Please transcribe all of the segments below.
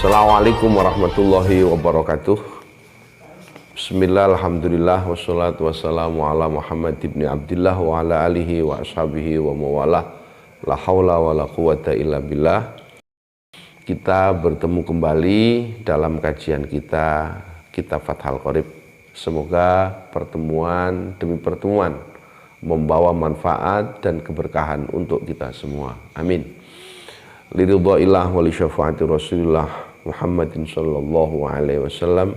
Assalamualaikum warahmatullahi wabarakatuh. Bismillah, alhamdulillah, wassalatu wassalamu ala Muhammad ibn Abdillah wa ala alihi wa ashabihi wa mawalah. La hawla wa la quwata illa billah. Kita bertemu kembali dalam kajian kita Kitab Fathul Qorib. Semoga pertemuan demi pertemuan membawa manfaat dan keberkahan untuk kita semua. Amin. Liridha'illah wa li syafaati Rasulillah Muhammadin sallallahu alaihi wasallam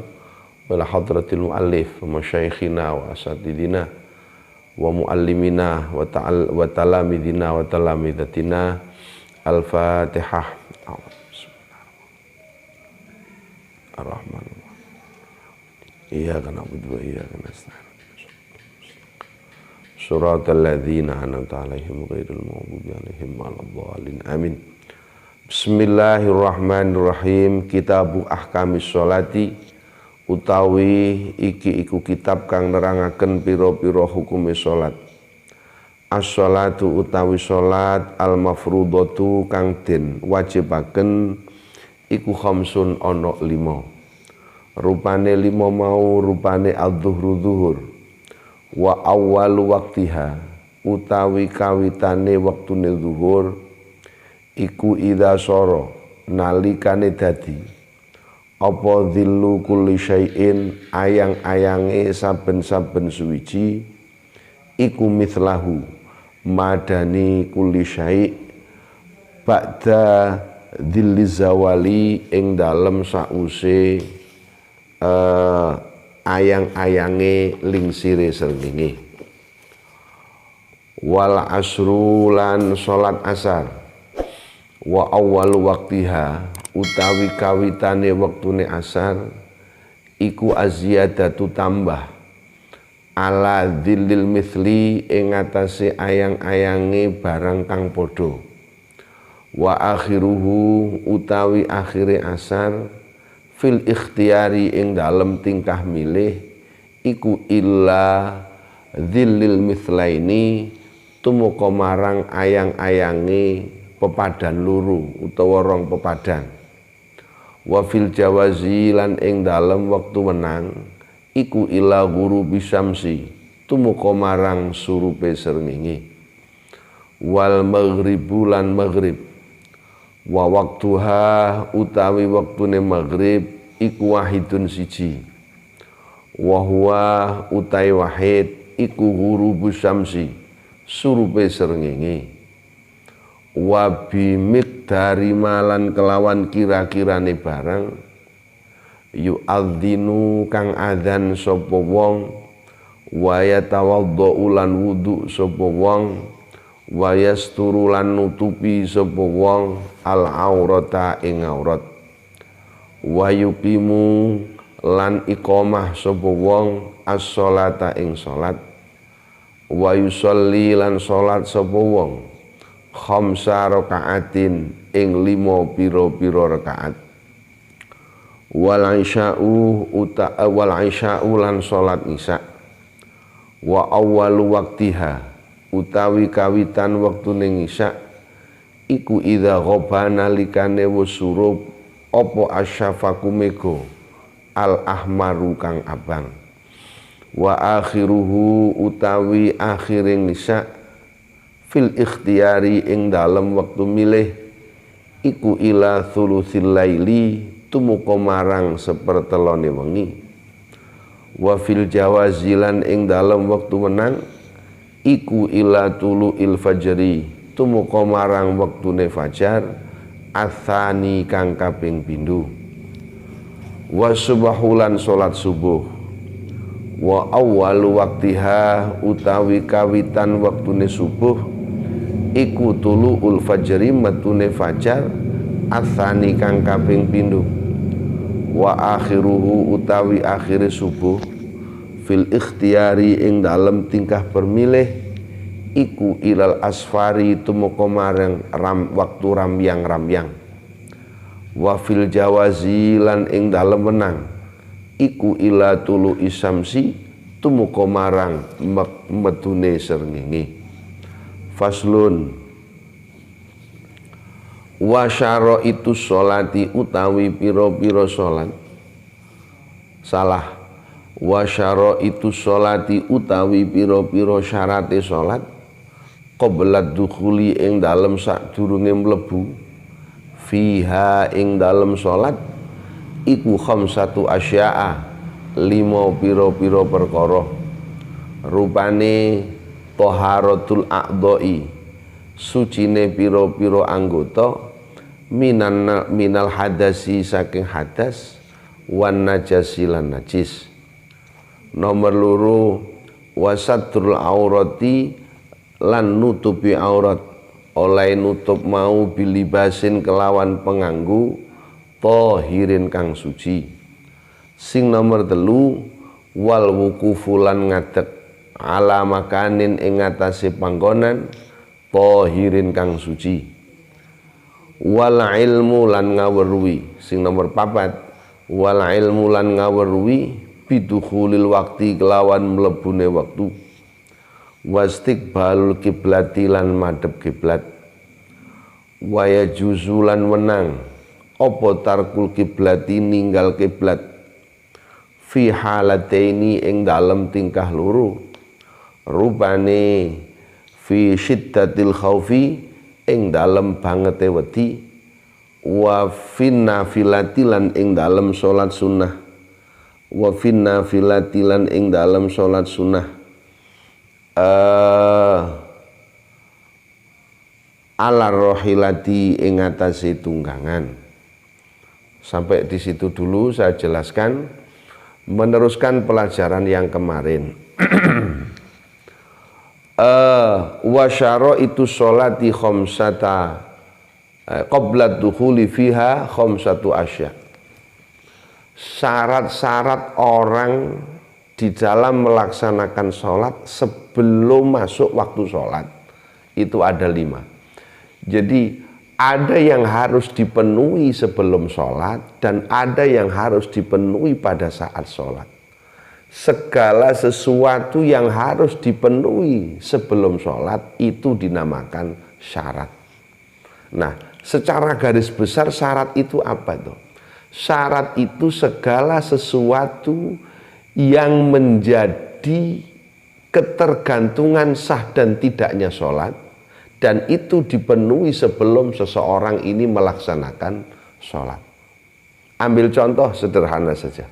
wa la hadratil muallif wa masyayikhina wa asatidina wa muallimina wa talamidina wa talamidatina. Al-Fatihah. Ar-Rahman. Iyyaka na'budu wa iyyaka nasta'in. Shiratal ladzina an'amta 'alaihim ghairil maghdubi 'alaihim waladdallin. Amin. Bismillahirrahmanirrahim. Kitabu ahkamis sholati utawi iki iku kitab kang nerangaken pira-pira hukume salat. As-sholatu utawi salat al-mafrudatu kang den wajibaken iku khamsun ana 5. Rupane 5 mau rupane adzuhru zuhur wa awwalu waqtiha utawi kawitane wektune zuhur iku idza sara nalikane dadi apa dhillu kulli syai'in ayang-ayange saben-saben suwiji iku mithlahu madani kulli syai' ba'da dhilli zawali ing dalem sause ayang-ayange lingsire srengenge. Wal asru lan salat asar wa awwalu waqtiha utawi kawitane wektune asar iku aziyadatu tambah ala dzillil mithli ing atase ayang-ayange barang kang padha. Wa akhiruhu utawi akhire asar fil ikhtiyari ing dalem tingkah milih iku illa dzillil mithlaini tumeka marang ayang-ayange pepadan luru utawa rong pepadan. Wa fil jawazi lan ing dalem wektu menang iku ila ghurubi syamsi tumeka marang surupe srengenge. Wal maghribu lan maghrib wa waktuha utawi wektune maghrib iku wahidun siji. Wa huwa utai wahid iku ghurubu syamsi surupe srengenge. Wa bimiqdari malan kelawan kira-kirane barang yu'adzinu kang adzan sapa wong wa yatawaddau lan wudu sapa wong wa yasturu lan nutupi sapa wong al aurata ing aurat wa yuqimu lan iqamah sapa wong as-sholata ing salat wa yusolli lan salat sapa wong khamsa rakaatin ing 5 pira-pira rakaat. Wal isya'u lan salat isya. Wa awwalu waqtiha utawi kawitan wektune isya iku idza ghabana likane wis surup apa asyafaqu mega al ahmaru kang abang. Wa akhiruhu utawi akhiring isya fil ikhtiyari ing dalem wektu milih iku ila thulutsil laili tumeka marang sepertelone wengi. Wa fil jawazilan ing dalem wektu menang iku ila tuluil fajri tumeka marang wektune fajar atsani kang kaping pindho. Wa subahulan salat subuh wa awwalu waqtiha utawi kawitan wektune subuh iku tuluul fajri matune fajar atsani kang kaping pindho. Wa akhiruhu utawi akhire subuh fil ikhtiyari ing dalem tingkah permilih iku ilal asfari tumeka marang waktu rambyang-rambyang. Wa fil jawazi lan ing dalem menang iku ila tulu isamsi tumeka marang metune srengenge. Faslun Wa syaraitu sholati utawi piro-piro sholat. Salah. Wa syaraitu sholati utawi piro-piro syarate sholat. Qabla dukhuli ing dalem sadurunge mlebu. Fiha ing dalem sholat. Iku khamsatu asya'a, 5 piro-piro perkara. Rupane taharatul a'dha'i, sucine piro-piro anggota, minal hadasi saking hadas, wan najasi lan najis. Nomor loro, wasatrul aurati lan nutupi aurat, oleh nutup mau bilibasin kelawan penganggu tahirin kang suci. Sing nomor telu, wal wukufu lan ngadeg ala makanin ing atase panggonan tahirin kang suci. Wal ilmu lan ngaweruhi. Sing nomor 4, wal ilmu lan ngaweruhi bidukhulil wakti kelawan mlebune waktu. Wastiqbalul kiblati lan madhep kiblat. Waya juzulan wenang apa tarkul kiblati ninggal kiblat. Fi halataini ing dalem tingkah loro. Rupane fi syiddatil khaufi ing dalem bangete wedi, wa finna filatilan ing dalem salat sunnah, wa finna filatilan ing dalem salat sunnah. Ala rohilati ing atase tunggangan. Sampai di situ dulu saya jelaskan, meneruskan pelajaran yang kemarin. Wa syaraitu sholati khamsata qabla dukhuli fiha khamsatu asya. Syarat-syarat orang di dalam melaksanakan sholat sebelum masuk waktu sholat itu ada 5. Jadi ada yang harus dipenuhi sebelum sholat dan ada yang harus dipenuhi pada saat sholat. Segala sesuatu yang harus dipenuhi sebelum sholat itu dinamakan syarat. Nah, secara garis besar syarat itu apa tuh? Syarat itu segala sesuatu yang menjadi ketergantungan sah dan tidaknya sholat, dan itu dipenuhi sebelum seseorang ini melaksanakan sholat. Ambil contoh sederhana saja.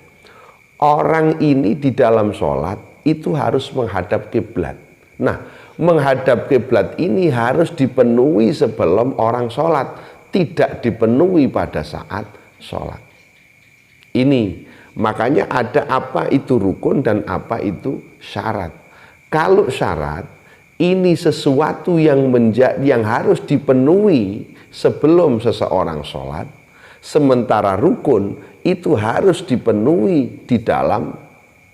Orang ini di dalam sholat itu harus menghadap kiblat. Nah, menghadap kiblat ini harus dipenuhi sebelum orang sholat, tidak dipenuhi pada saat sholat. Ini makanya ada apa itu rukun dan apa itu syarat. Kalau syarat ini sesuatu yang harus dipenuhi sebelum seseorang sholat, sementara rukun itu harus dipenuhi di dalam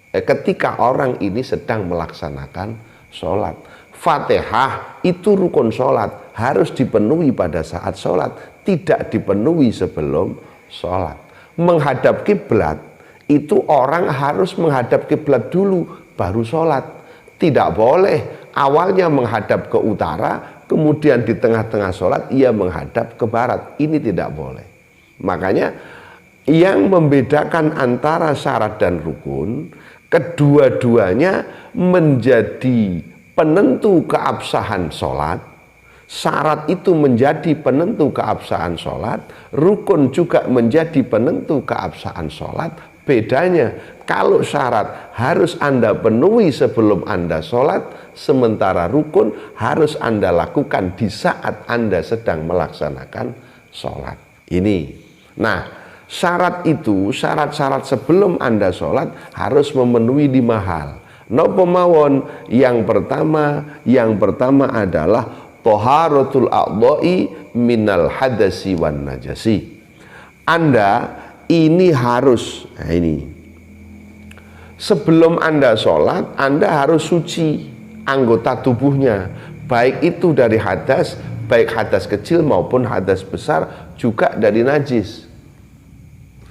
ketika orang ini sedang melaksanakan sholat. Fatihah itu rukun sholat, harus dipenuhi pada saat sholat, tidak dipenuhi sebelum sholat. Menghadap kiblat itu orang harus menghadap kiblat dulu baru sholat. Tidak boleh awalnya menghadap ke utara, kemudian di tengah-tengah sholat ia menghadap ke barat. Ini tidak boleh. Makanya yang membedakan antara syarat dan rukun, kedua-duanya menjadi penentu keabsahan sholat. Syarat itu menjadi penentu keabsahan sholat, rukun juga menjadi penentu keabsahan sholat. Bedanya, kalau syarat harus Anda penuhi sebelum Anda sholat, sementara rukun harus Anda lakukan di saat Anda sedang melaksanakan sholat. Ini. Nah, syarat itu, syarat-syarat sebelum Anda sholat harus memenuhi 5 hal. Napa mawon? Yang pertama adalah taharatul a'dha'i minal hadasi wan najasi. Anda ini harus, sebelum Anda sholat, Anda harus suci anggota tubuhnya, baik itu dari hadas, baik hadas kecil maupun hadas besar, juga dari najis.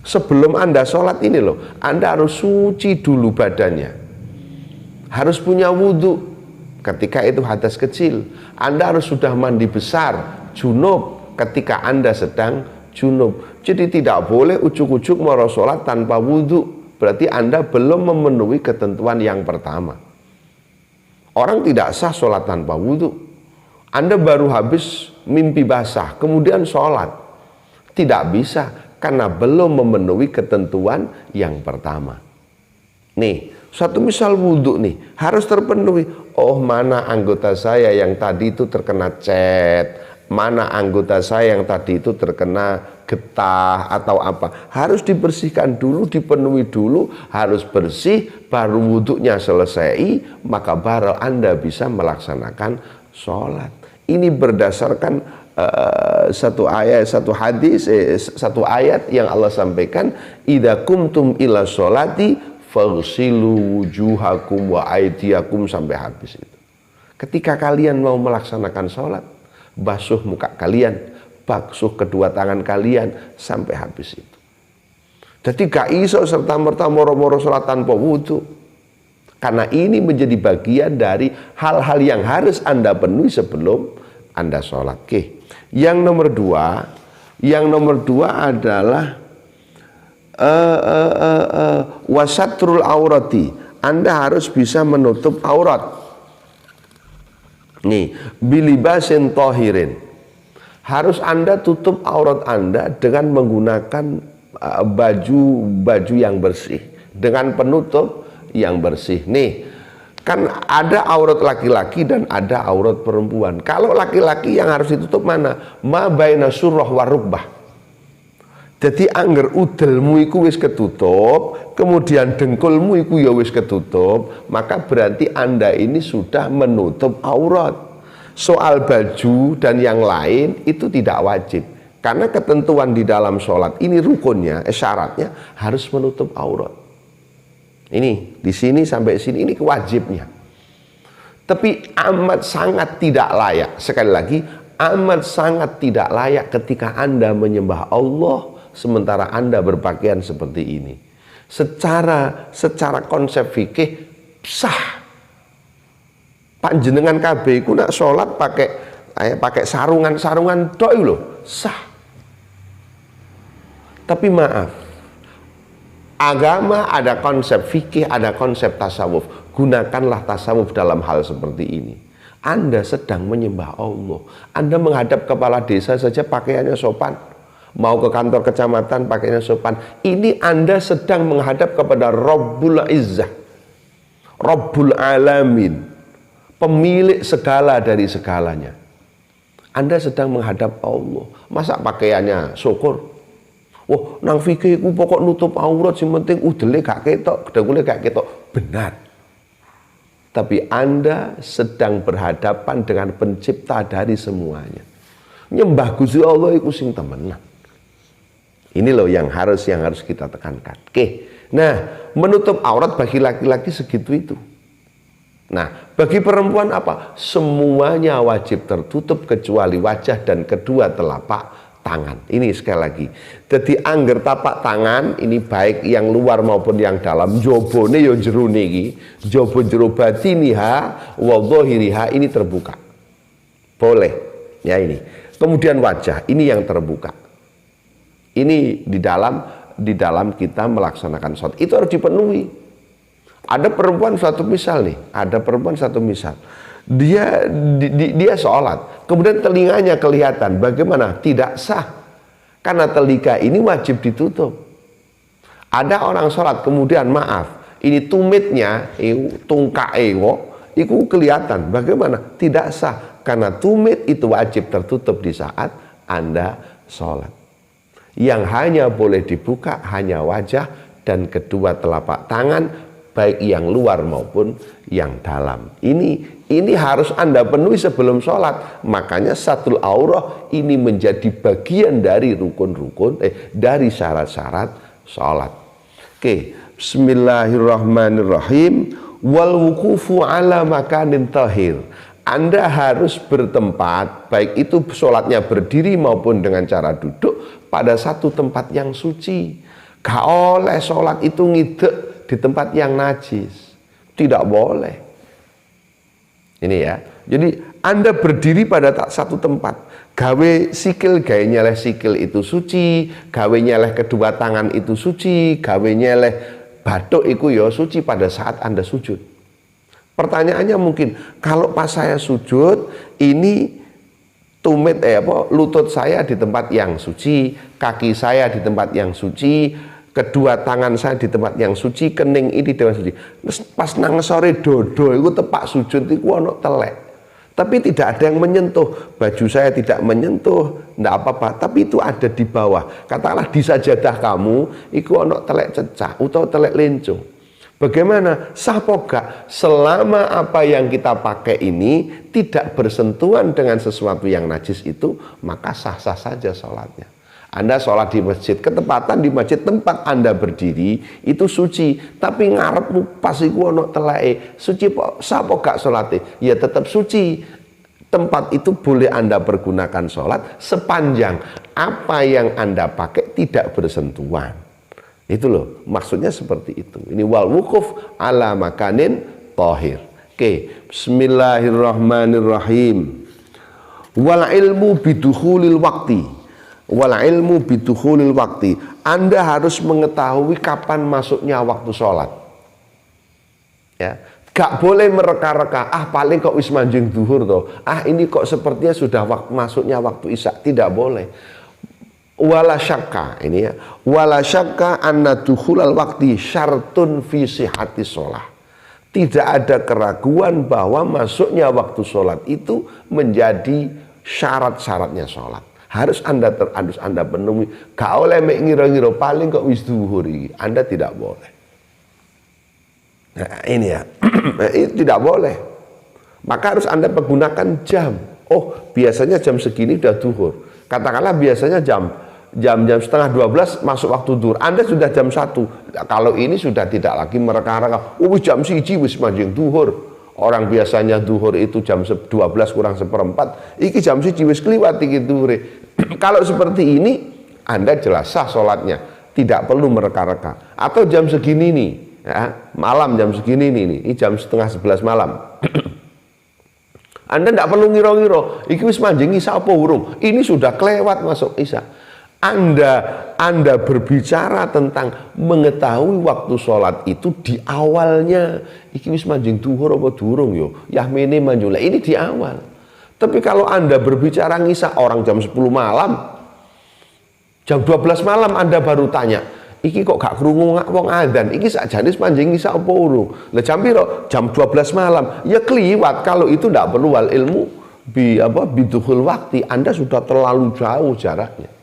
Sebelum Anda sholat ini loh, Anda harus suci dulu badannya, harus punya wudhu. Ketika itu hadas kecil, Anda harus sudah mandi besar, junub, ketika Anda sedang junub. Jadi tidak boleh ujuk-ujuk mau sholat tanpa wudhu. Berarti Anda belum memenuhi ketentuan yang pertama. Orang tidak sah sholat tanpa wudhu. Anda baru habis mimpi basah, kemudian sholat. Tidak bisa, karena belum memenuhi ketentuan yang pertama. Nih, satu misal wudhu nih, harus terpenuhi. Oh, mana anggota saya yang tadi itu terkena cat, mana anggota saya yang tadi itu terkena getah atau apa, harus dibersihkan dulu, dipenuhi dulu, harus bersih, baru wudhunya selesai, maka baru Anda bisa melaksanakan sholat. Ini berdasarkan satu ayat, satu hadis, satu ayat yang Allah sampaikan, idza kumtum ila sholati faghsilu wujuhakum wa aydiyakum, sampai habis itu. Ketika kalian mau melaksanakan sholat, basuh muka kalian, basuh kedua tangan kalian, sampai habis itu. Jadi gak iso serta-merta moro-moro sholat tanpa wudhu. Karena ini menjadi bagian dari hal-hal yang harus Anda penuhi sebelum Anda sholat. Oke. Yang nomor dua adalah wasatrul aurati. Anda harus bisa menutup aurat. Nih, bilibasin tohirin. Harus Anda tutup aurat Anda dengan menggunakan baju yang bersih, dengan penutup yang bersih. Nih, kan ada aurat laki-laki dan ada aurat perempuan. Kalau laki-laki yang harus ditutup mana? Ma baina surrah wa rukbah. Jadi angger udelmu iku wis ketutup, kemudian dengkulmu iku ya wis ketutup, maka berarti Anda ini sudah menutup aurat. Soal baju dan yang lain itu tidak wajib, karena ketentuan di dalam sholat ini rukunnya, syaratnya harus menutup aurat. Ini di sini sampai sini ini kewajibnya. Tapi amat sangat tidak layak, sekali lagi amat sangat tidak layak ketika Anda menyembah Allah sementara Anda berpakaian seperti ini. Secara konsep fikih sah. Panjenengan kabeh iku nak sholat pakai sarungan tok lho, sah. Tapi maaf, agama ada konsep fikih, ada konsep tasawuf. Gunakanlah tasawuf dalam hal seperti ini. Anda sedang menyembah Allah. Anda menghadap kepala desa saja pakaiannya sopan. Mau ke kantor kecamatan pakaiannya sopan. Ini Anda sedang menghadap kepada Rabbul Izzah, Rabbul Alamin, pemilik segala dari segalanya. Anda sedang menghadap Allah. Masa pakaiannya syukur? Wah, nang fikih iku pokok nutup aurat, sing penting udele gak ketok, dengkule gak ketok. Benar. Tapi Anda sedang berhadapan dengan pencipta dari semuanya. Nyembah Gusti Allah iku sing temenan. Ini loh yang harus kita tekankan. Oke. Nah, menutup aurat bagi laki-laki segitu itu. Nah, bagi perempuan apa? Semuanya wajib tertutup kecuali wajah dan kedua telapak tangan. Ini sekali lagi. Jadi angger tapak tangan ini baik yang luar maupun yang dalam, jobone yo jero niki, jobo jero batiniha wa dhahiriha, ini terbuka. Boleh. Ya ini. Kemudian wajah ini yang terbuka. Ini di dalam kita melaksanakan sholat. Itu harus dipenuhi. Ada perempuan satu misal nih, dia sholat, kemudian telinganya kelihatan, bagaimana? Tidak sah, karena telinga ini wajib ditutup. Ada orang sholat, kemudian maaf, ini tumitnya, tungkae itu kelihatan, bagaimana? Tidak sah, karena tumit itu wajib tertutup di saat Anda sholat. Yang hanya boleh dibuka hanya wajah dan kedua telapak tangan, baik yang luar maupun yang dalam. Ini harus Anda penuhi sebelum sholat. Makanya satrul aurah ini menjadi bagian dari rukun-rukun, dari syarat-syarat sholat. Oke, bismillahirrahmanirrahim. Wal wukufu ala makanin tahir. Anda harus bertempat, baik itu sholatnya berdiri maupun dengan cara duduk, pada satu tempat yang suci. Gak oleh sholat itu ngidek di tempat yang najis, tidak boleh. Ini ya. Jadi Anda berdiri pada satu tempat, gawe sikil, gawe nyeleh sikil itu suci, gawe nyeleh kedua tangan itu suci, gawe nyeleh bathuk itu ya suci pada saat Anda sujud. Pertanyaannya mungkin, kalau pas saya sujud, ini tumit lutut saya di tempat yang suci, kaki saya di tempat yang suci, kedua tangan saya di tempat yang suci, kening ini di tempat suci. Pas nang sore dodo itu tepak sujud itu ono telek. Tapi tidak ada yang menyentuh, baju saya tidak menyentuh, enggak apa-apa, tapi itu ada di bawah. Katakanlah di sajadah kamu, itu ono telek cecah, atau telek lencung. Bagaimana? Sah gak? Selama apa yang kita pakai ini tidak bersentuhan dengan sesuatu yang najis itu, maka sah-sah saja sholatnya. Anda sholat di masjid, ketepatan di masjid tempat Anda berdiri itu suci, tapi ngarepmu pas iku ono teleke, suci sapa gak sholate? Ya tetap suci. Tempat itu boleh Anda pergunakan sholat sepanjang apa yang Anda pakai tidak bersentuhan. Itu loh, maksudnya seperti itu. Ini wal wukuf ala makanin tahir. Oke, bismillahirrahmanirrahim. Wal ilmu bidukhulil waqti. Wal ilmu bidukhulil waktu. Anda harus mengetahui kapan masuknya waktu sholat. Ya, gak boleh mereka-reka. Paling kok wis manjing duhur toh. Ini kok sepertinya sudah masuknya waktu isya. Tidak boleh. Wala syakka ini ya. Wala syakka anna dukhulal waktu syartun fi sihhati sholat. Tidak ada keraguan bahwa masuknya waktu sholat itu menjadi syarat-syaratnya sholat. Harus Anda penuhi. Gak oleh mek ngira-ngira paling kok wis duhur iki. Anda tidak boleh. Nah, ini ya. Itu tidak boleh. Maka harus Anda menggunakan jam. Oh, biasanya jam segini udah duhur. Katakanlah biasanya jam setengah 12 masuk waktu duhur. Anda sudah jam 1. Kalau ini sudah tidak lagi mereka-reka. Oh, jam 1 wis manjing duhur. Orang biasanya duhur itu jam 12 kurang seperempat, iki jam 1 wis kliwat iki duhure. Kalau seperti ini, Anda jelas sah sholatnya, tidak perlu mereka-reka. Atau jam segini nih, ya, malam jam segini nih, ini jam setengah 11 malam. Anda tidak perlu ngiro-ngiro, iki wis manjing isya apa urung? Ini sudah kelewat masuk isya. Anda berbicara tentang mengetahui waktu sholat itu di awalnya. Iki wis manjing duhur apa durung yo? Yahmene manjula. Ini di awal. Tapi kalau Anda berbicara ngisa orang jam 10 malam, jam 12 malam Anda baru tanya, iki kok gak krungu wong adzan, iki sakjane manjing ngisa apa urung? Lah jam piro? Jam 12 malam. Ya kliwat. Kalau itu tidak perlu wal ilmu bidukhul waktu. Anda sudah terlalu jauh jaraknya.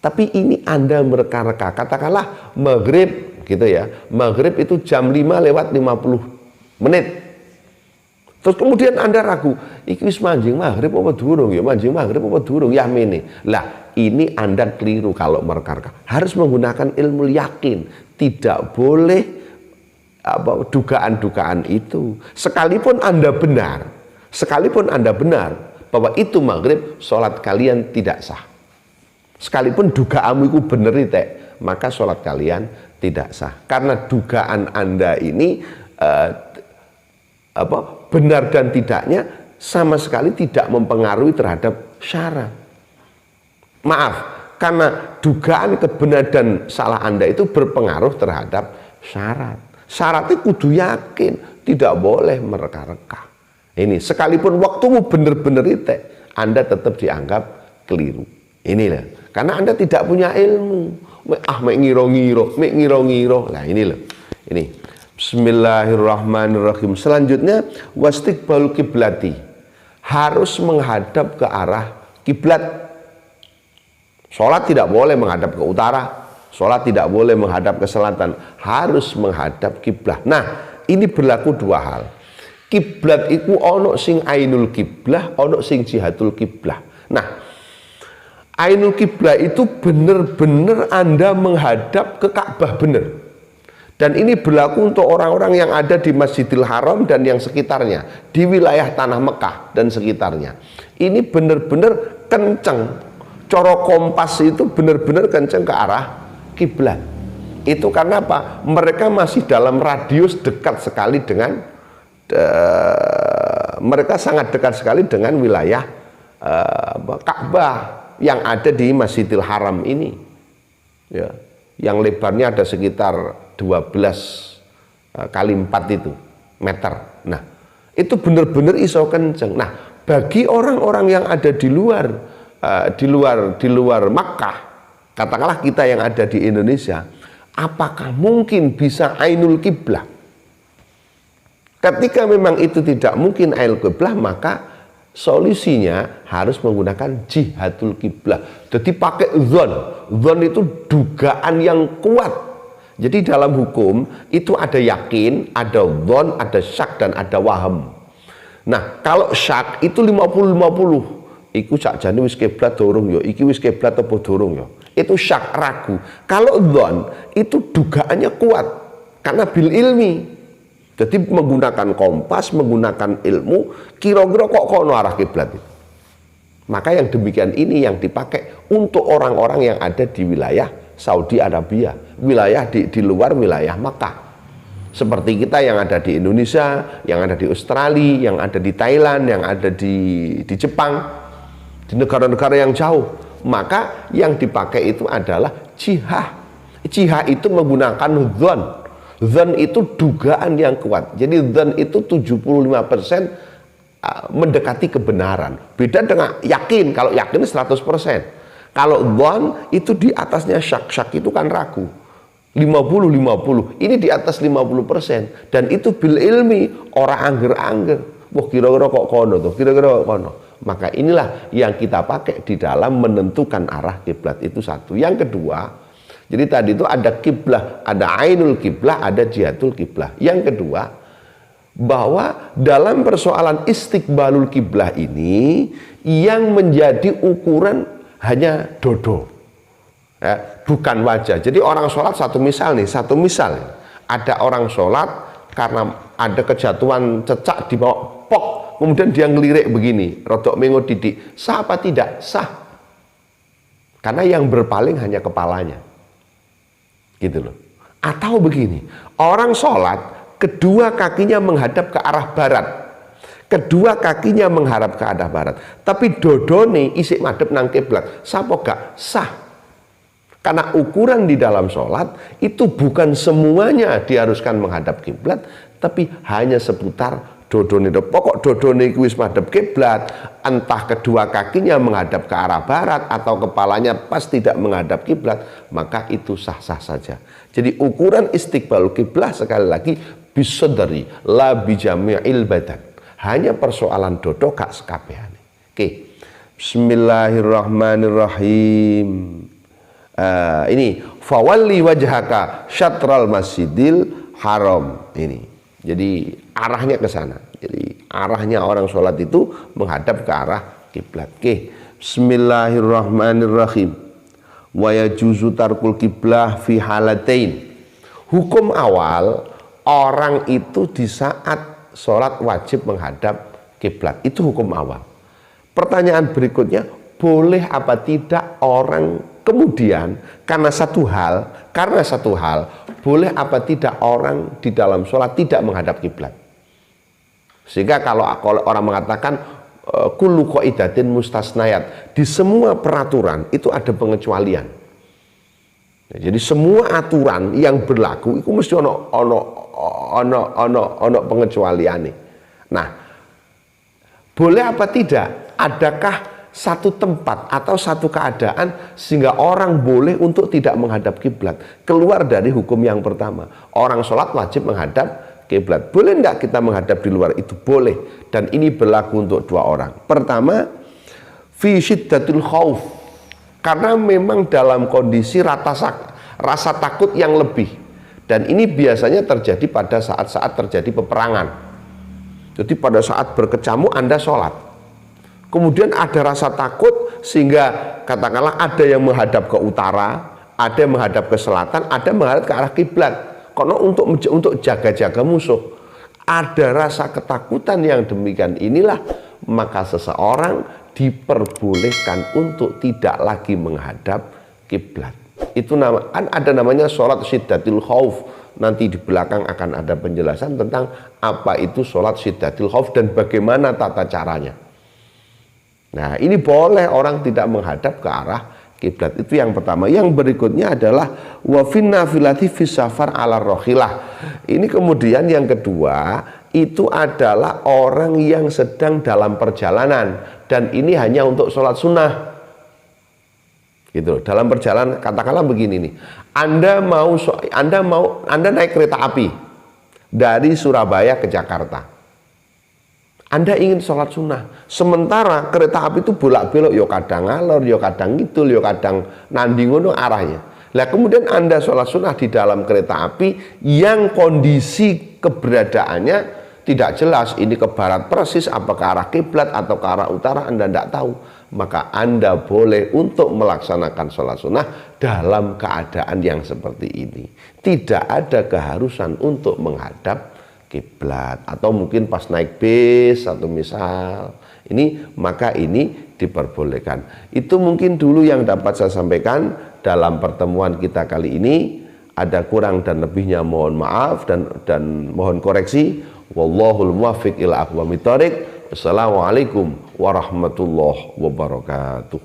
Tapi ini Anda mereka-reka, katakanlah maghrib gitu ya, maghrib itu jam 5 lewat 50 menit. Terus kemudian Anda ragu, iki wis manjing maghrib apa durung ya, manjing maghrib apa durung, ya mene. Lah ini Anda keliru kalau mereka-reka. Harus menggunakan ilmu yakin, tidak boleh dugaan-dugaan itu. Sekalipun Anda benar bahwa itu maghrib, sholat kalian tidak sah. Sekalipun dugaanmu itu bener maka sholat kalian tidak sah. Karena dugaan Anda ini benar dan tidaknya sama sekali tidak mempengaruhi terhadap syarat. Maaf, karena dugaan kebenaran dan salah Anda itu berpengaruh terhadap syarat. Syaratnya kudu yakin, tidak boleh mereka-reka. Ini sekalipun waktumu benar-benar Anda tetap dianggap keliru. Inilah. Karena Anda tidak punya ilmu. Mek ngiro-ngiro. Nah ini loh. Ini. Bismillahirrahmanirrahim. Selanjutnya wastiqbalul kiblati. Harus menghadap ke arah kiblat. Sholat tidak boleh menghadap ke utara. Sholat tidak boleh menghadap ke selatan. Harus menghadap kiblat. Nah, ini berlaku dua hal. Kiblat itu ono sing ainul kiblah, ono sing jihatul kiblah. Nah, ainul kiblah itu benar-benar Anda menghadap ke Ka'bah benar. Dan ini berlaku untuk orang-orang yang ada di Masjidil Haram dan yang sekitarnya, di wilayah tanah Mekah dan sekitarnya. Ini benar-benar kenceng. Coro kompas itu benar-benar kenceng ke arah kiblat. Itu karena apa? Mereka masih dalam radius dekat sekali dengan mereka sangat dekat sekali dengan wilayah Ka'bah yang ada di Masjidil Haram ini, ya, yang lebarnya ada sekitar 12 kali 4 itu meter. Nah, itu benar-benar iso kenceng. Nah, bagi orang-orang yang ada di luar Makkah, katakanlah kita yang ada di Indonesia, apakah mungkin bisa ainul kiblah? Ketika memang itu tidak mungkin ainul kiblah, maka solusinya harus menggunakan jihadul kiblah. Jadi pakai dzon. Dzon itu dugaan yang kuat. Jadi dalam hukum itu ada yakin, ada dzon, ada syak, dan ada waham. Nah, kalau syak itu 50-50. Iku sakjane wis kiblat dorong yo, iki wis kiblat apa dorong yo. Itu syak, ragu. Kalau dzon itu dugaannya kuat karena bil ilmi. Jadi menggunakan kompas, menggunakan ilmu, kira-kira kok kono arah kiblat itu. Maka yang demikian ini yang dipakai untuk orang-orang yang ada di wilayah Saudi Arabia, wilayah di luar wilayah Makkah. Seperti kita yang ada di Indonesia, yang ada di Australia, yang ada di Thailand, yang ada di Jepang, di negara-negara yang jauh. Maka yang dipakai itu adalah jihad. Jihad itu menggunakan dzon. Dzan itu dugaan yang kuat. Jadi dzan itu 75% mendekati kebenaran. Beda dengan yakin. Kalau yakin 100%. Kalau dzan itu di atasnya syak. Syak itu kan ragu. 50-50. Ini di atas 50%. Dan itu bil ilmi. Orang angger-angger. Wah, kira-kira kok kono tuh. Kira-kira kok kono. Maka inilah yang kita pakai di dalam menentukan arah kiblat itu satu. Yang kedua, jadi tadi itu ada kiblah, ada ainul kiblah, ada jihadul kiblah. Yang kedua, bahwa dalam persoalan istiqbalul kiblah ini yang menjadi ukuran hanya dodo, ya, bukan wajah. Jadi orang sholat satu misal, ada orang sholat karena ada kejatuhan cecak di bawah pok, kemudian dia ngelirik begini, rodok mengo didik, sah apa tidak? Sah, karena yang berpaling hanya kepalanya. Gitu loh. Atau begini, orang sholat kedua kakinya menghadap ke arah barat, kedua kakinya menghadap ke arah barat, tapi dodone isik madhep nang kiblat, sapa gak? Sah. Karena ukuran di dalam sholat itu bukan semuanya diharuskan menghadap kiblat, tapi hanya seputar dodone. Pokok dodone wis madhep kiblat, entah kedua kakinya menghadap ke arah barat atau kepalanya pas tidak menghadap kiblat, maka itu sah-sah saja. Jadi ukuran istiqbal kiblah sekali lagi bisadri la bijami'il badan. Hanya persoalan dodo gak sekabehane. Oke. Bismillahirrahmanirrahim. Ini fawalli wajhaka syatral masjidil haram ini. Jadi arahnya ke sana. Jadi arahnya orang sholat itu menghadap ke arah kiblat. Oke. Bismillahirrahmanirrahim. Wa yajuzu tarkul kiblah fi halatain. Hukum awal orang itu di saat sholat wajib menghadap kiblat. Itu hukum awal. Pertanyaan berikutnya, boleh apa tidak orang kemudian karena satu hal, boleh apa tidak orang di dalam sholat tidak menghadap kiblat? Sehingga kalau orang mengatakan kullu qaidatin mustasnayat, di semua peraturan itu ada pengecualian. Jadi semua aturan yang berlaku itu mesti ono pengecualiane. Nah, boleh apa tidak? Adakah satu tempat atau satu keadaan sehingga orang boleh untuk tidak menghadap kiblat? Keluar dari hukum yang pertama, orang sholat wajib menghadap kiblat. Boleh enggak kita menghadap di luar? Itu boleh, dan ini berlaku untuk dua orang. Pertama, fi syiddatul khauf, karena memang dalam kondisi rasa takut yang lebih, dan ini biasanya terjadi pada saat-saat terjadi peperangan. Jadi pada saat berkecamuk Anda sholat, kemudian ada rasa takut sehingga katakanlah ada yang menghadap ke utara, ada yang menghadap ke selatan, ada yang menghadap ke arah kiblat. Karena untuk jaga-jaga musuh, ada rasa ketakutan yang demikian inilah, maka seseorang diperbolehkan untuk tidak lagi menghadap kiblat. Itu ada namanya sholat syiddatul khauf, nanti di belakang akan ada penjelasan tentang apa itu sholat syiddatil khauf dan bagaimana tata caranya. Nah, ini boleh orang tidak menghadap ke arah kiblat, itu yang pertama. Yang berikutnya adalah wa fin nafilati fis safar ala rohilah. Ini kemudian yang kedua, itu adalah orang yang sedang dalam perjalanan, dan ini hanya untuk sholat sunnah gitu. Dalam perjalanan, katakanlah begini nih, Anda naik kereta api dari Surabaya ke Jakarta, Anda ingin sholat sunnah, sementara kereta api itu bolak-belok, yo kadang ngalor, yo kadang ngidul, yo kadang nandi ngono arahnya. Lah kemudian Anda sholat sunnah di dalam kereta api yang kondisi keberadaannya tidak jelas, ini ke barat persis, apa ke arah kiblat atau ke arah utara, Anda tidak tahu. Maka Anda boleh untuk melaksanakan sholat sunnah dalam keadaan yang seperti ini. Tidak ada keharusan untuk menghadap kiblat, atau mungkin pas naik bis atau misal ini, maka ini diperbolehkan. Itu mungkin dulu yang dapat saya sampaikan dalam pertemuan kita kali ini. Ada kurang dan lebihnya mohon maaf dan mohon koreksi. Wallahul muwaffiq ila aqwamit thoriq. Assalamualaikum warahmatullahi wabarakatuh.